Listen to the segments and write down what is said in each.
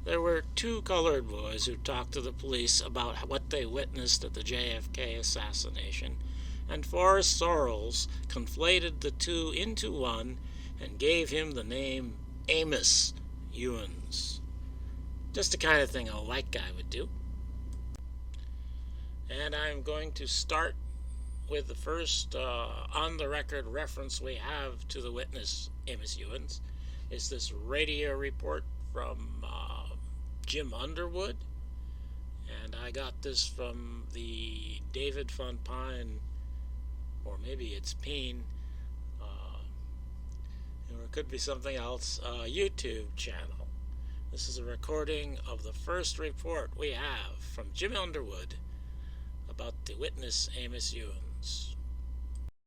There were two colored boys who talked to the police about what they witnessed at the JFK assassination, and Forrest Sorrells conflated the two into one and gave him the name Amos Euins. Just the kind of thing a white guy would do. And I'm going to start with the first on-the-record reference we have to the witness, Amos Euins. It's this radio report from Jim Underwood, and I got this from the David Fontpine, or maybe it's Peen, or it could be something else, YouTube channel. This is a recording of the first report we have from Jim Underwood about the witness Amos Euins.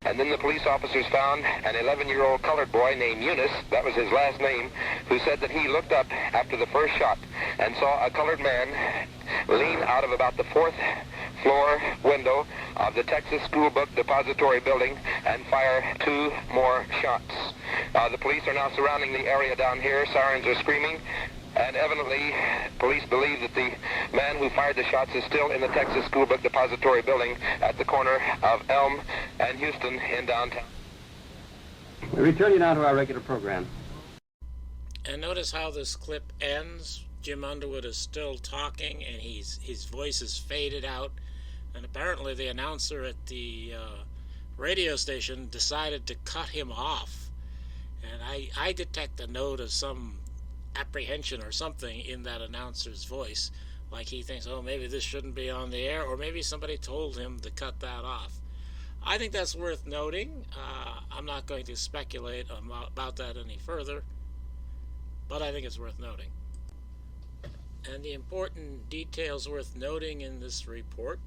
And then the police officers found an 11-year-old colored boy named Eunice, that was his last name, who said that he looked up after the first shot and saw a colored man lean out of about the fourth floor window of the Texas School Book Depository building and fire two more shots. The police are now surrounding the area down here. Sirens are screaming. And evidently, police believe that the man who fired the shots is still in the Texas School Book Depository building at the corner of Elm and Houston in downtown. We return you now to our regular program. And notice how this clip ends. Jim Underwood is still talking, and his voice is faded out. And apparently the announcer at the radio station decided to cut him off. And I detect a note of some apprehension or something in that announcer's voice, like he thinks, oh, maybe this shouldn't be on the air, or maybe somebody told him to cut that off. I think that's worth noting. I'm not going to speculate about that any further, but I think it's worth noting. And the important details worth noting in this report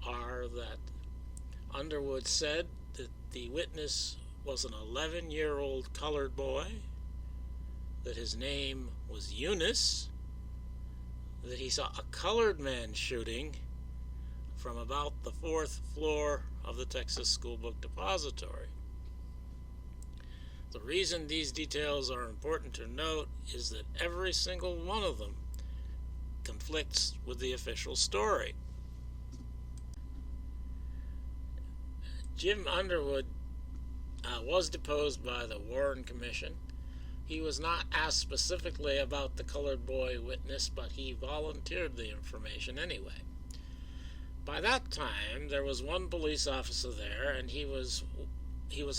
are that Underwood said that the witness was an 11-year-old colored boy, that his name was Eunice, that he saw a colored man shooting from about the fourth floor of the Texas School Book Depository. The reason these details are important to note is that every single one of them conflicts with the official story. Jim Underwood was deposed by the Warren Commission. He was not asked specifically about the colored boy witness, but he volunteered the information anyway. By that time, there was one police officer there, and he was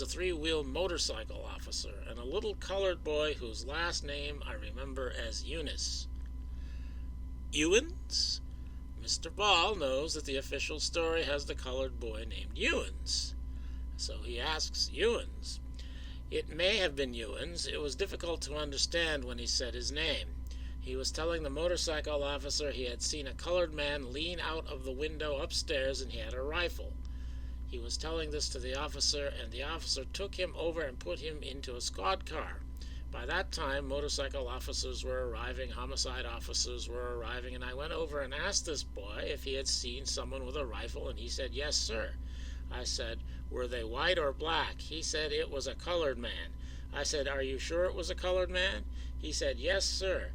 a three-wheel motorcycle officer, and a little colored boy whose last name I remember as Eunice. Euins? Mr. Ball knows that the official story has the colored boy named Euins, so he asks Euins. It may have been Euins. It was difficult to understand when he said his name. He was telling the motorcycle officer he had seen a colored man lean out of the window upstairs and he had a rifle. He was telling this to the officer, and the officer took him over and put him into a squad car. By that time, motorcycle officers were arriving, homicide officers were arriving, and I went over and asked this boy if he had seen someone with a rifle, and he said, yes, sir. I said, were they white or black? He said it was a colored man. I said, are you sure it was a colored man? He said, yes, sir.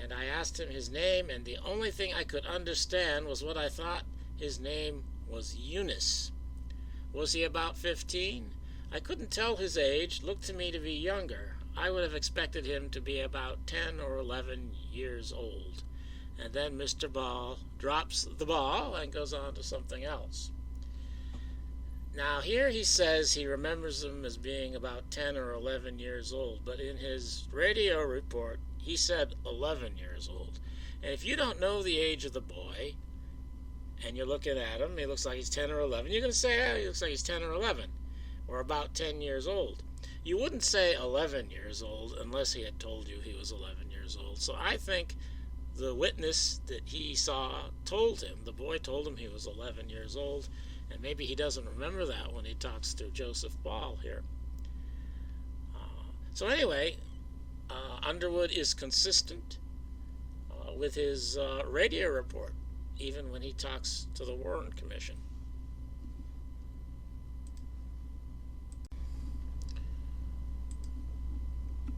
And I asked him his name, and the only thing I could understand was what I thought his name was Eunice. Was he about 15? I couldn't tell his age. Looked to me to be younger. I would have expected him to be about 10 or 11 years old. And then Mr. Ball drops the ball and goes on to something else. Now here he says he remembers him as being about 10 or 11 years old, but in his radio report he said 11 years old. And if you don't know the age of the boy, and you're looking at him, he looks like he's 10 or 11, you're going to say, oh, he looks like he's 10 or 11, or about 10 years old. You wouldn't say 11 years old unless he had told you he was 11 years old. So I think the witness that he saw told him, the boy told him he was 11 years old, and maybe he doesn't remember that when he talks to Joseph Ball here. So anyway, Underwood is consistent with his radio report, even when he talks to the Warren Commission.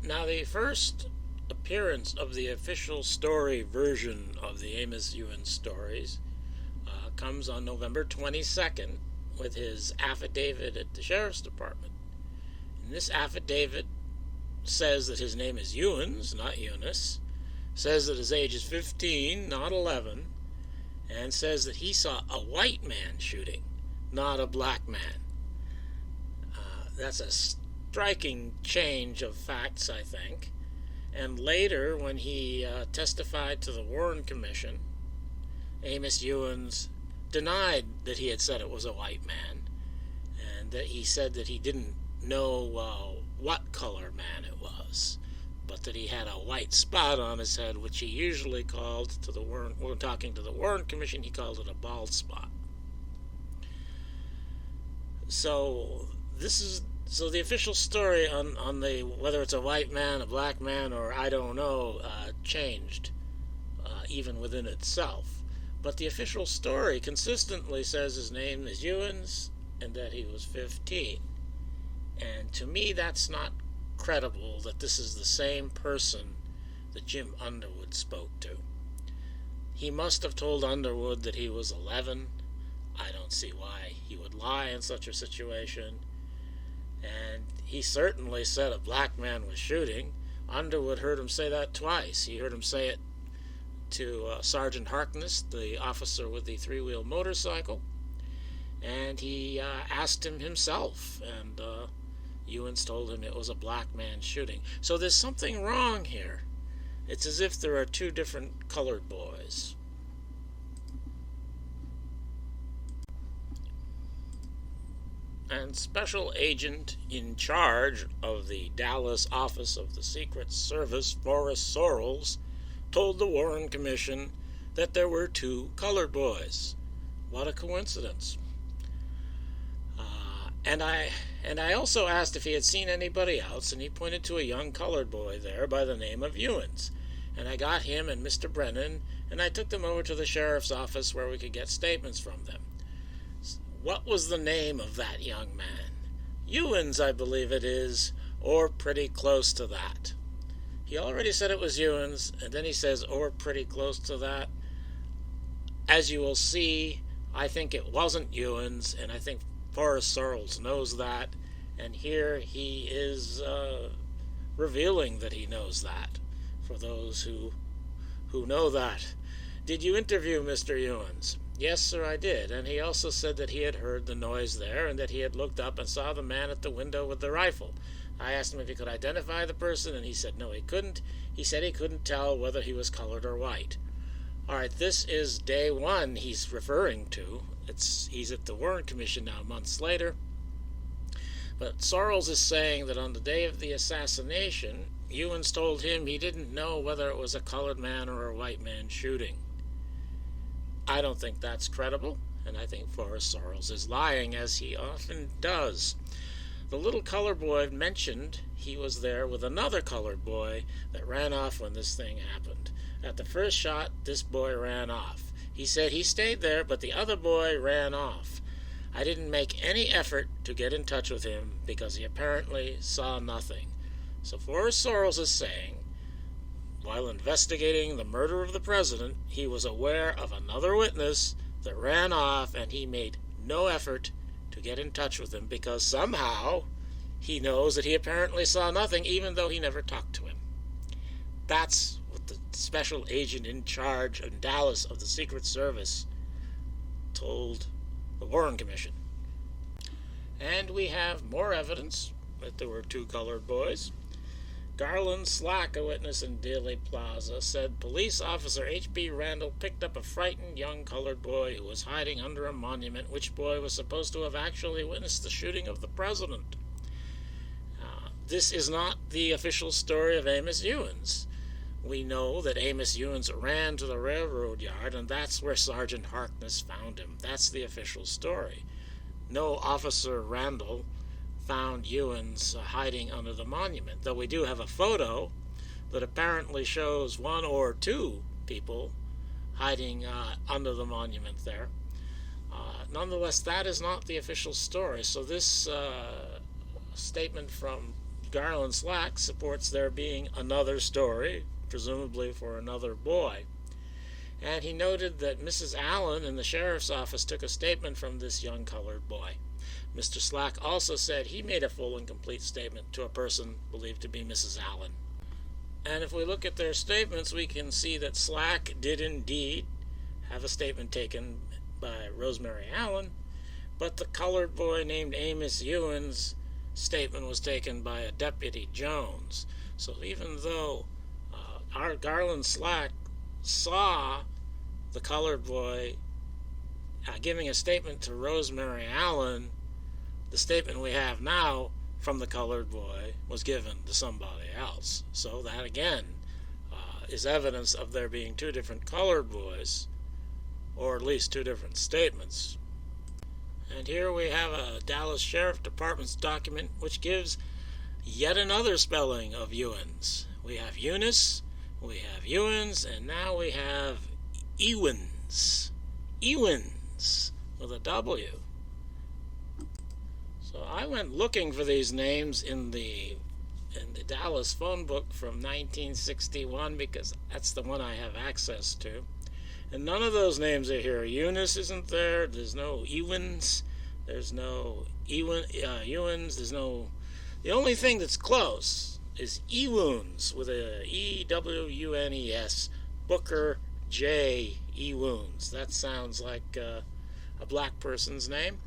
Now, the first appearance of the official story version of the Amos Euins stories comes on November 22nd with his affidavit at the Sheriff's Department. And this affidavit says that his name is Euins, not Eunice, says that his age is 15, not 11, and says that he saw a white man shooting, not a black man. That's a striking change of facts, I think. And later, when he testified to the Warren Commission, Amos Euins denied that he had said it was a white man, and that he said that he didn't know what color man it was, but that he had a white spot on his head, which he usually called to the Warren, when talking to the Warren Commission, he called it a bald spot. So the official story on the whether it's a white man, a black man, or I don't know, changed even within itself. But the official story consistently says his name is Euins and that he was 15. And to me, that's not credible that this is the same person that Jim Underwood spoke to. He must have told Underwood that he was 11. I don't see why he would lie in such a situation. And he certainly said a black man was shooting. Underwood heard him say that twice. He heard him say it to Sergeant Harkness, the officer with the three-wheel motorcycle, and he asked him himself, and Euins told him it was a black man shooting. So there's something wrong here. It's as if there are two different colored boys. And Special Agent in charge of the Dallas office of the Secret Service, Forrest Sorrells, told the Warren Commission that there were two colored boys. What a coincidence. And I also asked if he had seen anybody else, and he pointed to a young colored boy there by the name of Euins. And I got him and Mr. Brennan, and I took them over to the sheriff's office where we could get statements from them. What was the name of that young man? Euins, I believe it is, or pretty close to that. He already said it was Euins, and then he says, or pretty close to that. As you will see, I think it wasn't Euins, and I think Forrest Sorrells knows that, and here he is revealing that he knows that, for those who know that. Did you interview Mr. Euins? Yes, sir, I did, and he also said that he had heard the noise there, and that he had looked up and saw the man at the window with the rifle. I asked him if he could identify the person, and he said no, he couldn't. He said he couldn't tell whether he was colored or white. All right, this is day one he's referring to. He's at the Warren Commission now, months later. But Sorrells is saying that on the day of the assassination, Euins told him he didn't know whether it was a colored man or a white man shooting. I don't think that's credible, and I think Forrest Sorrells is lying, as he often does. The little colored boy mentioned he was there with another colored boy that ran off when this thing happened. At the first shot, this boy ran off. He said he stayed there, but the other boy ran off. I didn't make any effort to get in touch with him because he apparently saw nothing. So Forrest Sorrells is saying, while investigating the murder of the president, he was aware of another witness that ran off, and he made no effort to get in touch with him because somehow he knows that he apparently saw nothing, even though he never talked to him. That's what the special agent in charge in Dallas of the Secret Service told the Warren Commission. And we have more evidence that there were two colored boys. Garland Slack, a witness in Dealey Plaza, said police officer H.B. Randall picked up a frightened young colored boy who was hiding under a monument, which boy was supposed to have actually witnessed the shooting of the president. This is not the official story of Amos Euins. We know that Amos Euins ran to the railroad yard, and that's where Sergeant Harkness found him. That's the official story. No Officer Randall found Euins hiding under the monument, though we do have a photo that apparently shows one or two people hiding under the monument there. Nonetheless, that is not the official story. So this statement from Garland Slack supports there being another story, presumably for another boy. And he noted that Mrs. Allen in the sheriff's office took a statement from this young colored boy. Mr. Slack also said he made a full and complete statement to a person believed to be Mrs. Allen. And if we look at their statements, we can see that Slack did indeed have a statement taken by Rosemary Allen, but the colored boy named Amos Euins' statement was taken by a Deputy Jones. So even though our Garland Slack saw the colored boy giving a statement to Rosemary Allen, the statement we have now from the colored boy was given to somebody else. So that again is evidence of there being two different colored boys, or at least two different statements. And here we have a Dallas Sheriff Department's document which gives yet another spelling of Euins. We have Eunice, we have Euins, and now we have Euins. Euins with a W. So I went looking for these names in the Dallas phone book from 1961 because that's the one I have access to. And none of those names are here. Eunice isn't there. There's no Euins. There's no Euins. There's no... The only thing that's close is Euins with a E-W-U-N-E-S. Booker J. Euins. That sounds like a black person's name.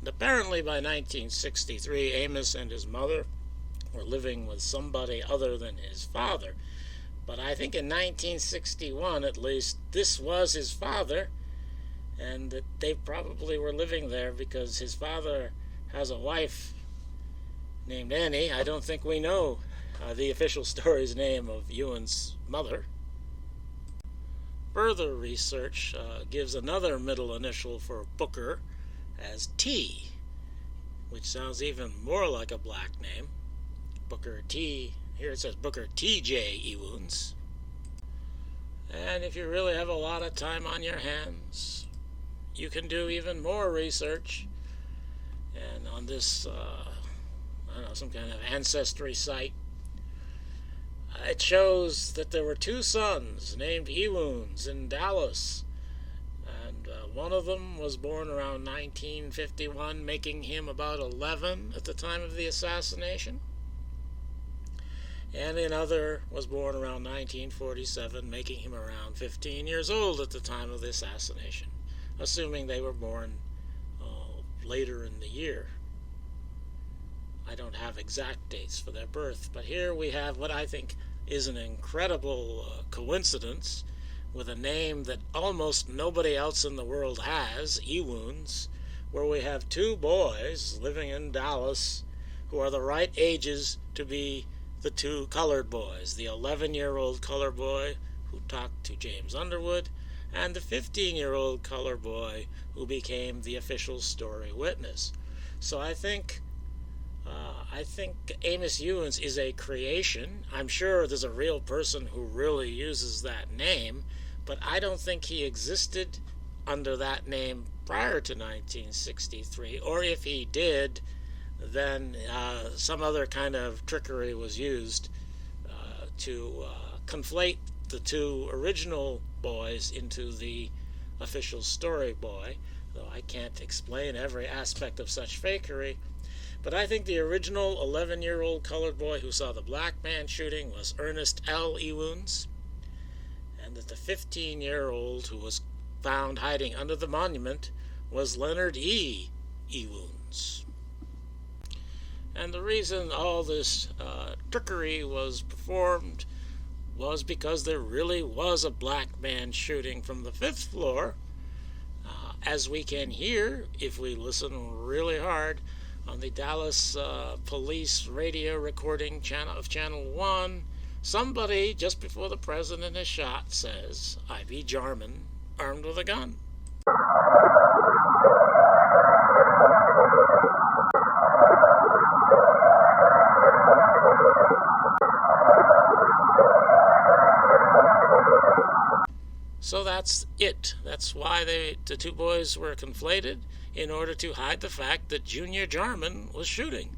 And apparently by 1963, Amos and his mother were living with somebody other than his father. But I think in 1961, at least, this was his father, and that they probably were living there because his father has a wife named Annie. I don't think we know the official story's name of Ewan's mother. Further research gives another middle initial for Booker as T, which sounds even more like a black name. Booker T. Here it says Booker T.J. Euins. And if you really have a lot of time on your hands, you can do even more research. And on this, some kind of ancestry site, it shows that there were two sons named Euins in Dallas. And one of them was born around 1951, making him about 11 at the time of the assassination. And another was born around 1947, making him around 15 years old at the time of the assassination, assuming they were born later in the year. I don't have exact dates for their birth, but here we have what I think is an incredible coincidence with a name that almost nobody else in the world has, Euins, where we have two boys living in Dallas who are the right ages to be the two colored boys, the 11-year-old colored boy who talked to James Underwood, and the 15-year-old colored boy who became the official story witness. So I think Amos Euins is a creation. I'm sure there's a real person who really uses that name, but I don't think he existed under that name prior to 1963, or if he did, then some other kind of trickery was used to conflate the two original boys into the official story boy, though I can't explain every aspect of such fakery. But I think the original 11-year-old colored boy who saw the black man shooting was Ernest L. Euins, and that the 15-year-old who was found hiding under the monument was Leonard E. Euins. And the reason all this trickery was performed was because there really was a black man shooting from the 5th floor, as we can hear if we listen really hard on the Dallas police radio recording of Channel 1. Somebody, just before the president is shot, says, "I.B. Jarman, armed with a gun." So that's it. That's why the two boys were conflated, in order to hide the fact that Junior Jarman was shooting.